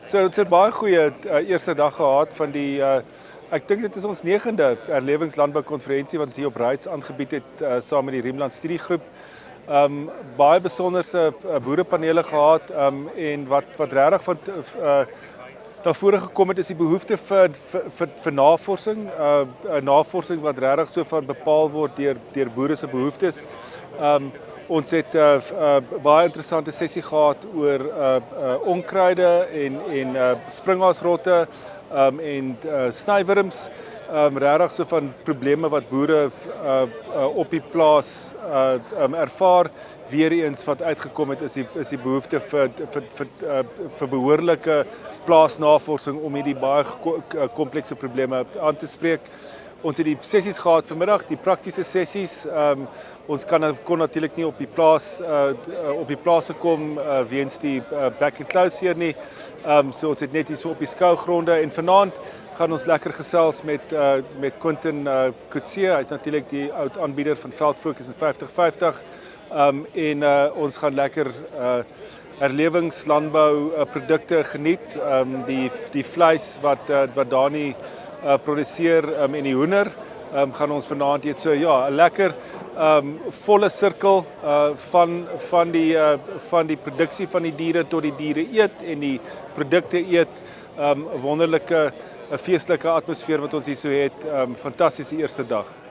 So ons het baie goeie eerste dag gehad van die ek dink dit is ons 9de erlewingslandboukonferensie wat ons hier op Ryds aangebied het saam met die Riemland Studiegroep. Baie besonderse boerepanele gehad en wat regtig van na vore gekom het is die behoefte vir navorsing, navorsing wat regtig so van bepaal word deur boere se behoeftes. Ons het baie interessante sessie gehad oor onkruide en springhaasrotte en snywurms. Regtig so van probleme wat boere op die plaas ervaar. Weereens wat uitgekom het is die behoefte vir behoorlike plaasnavorsing om hierdie baie komplekse probleme aan te spreek. Ons het die sessies gehad vanmiddag, die praktiese sessies. Ons kon natuurlik nie op die plase kom weens die back and close hier nie. So ons het net hier so op die skougronde en vanaand gaan ons lekker gesels met Quentin Coetzee. Hy's natuurlik die oud aanbieder van Veldfokus en 50-50. En ons gaan lekker erlewingslandbou produkte geniet. Die vleis wat Dani produseer en die hoender gaan ons vanaand eet. So ja, 'n lekker volle sirkel van die produksie van die diere tot die diere eet en die produkte eet. 'n wonderlike feestelike atmosfeer wat ons hier so het. Fantastiese eerste dag.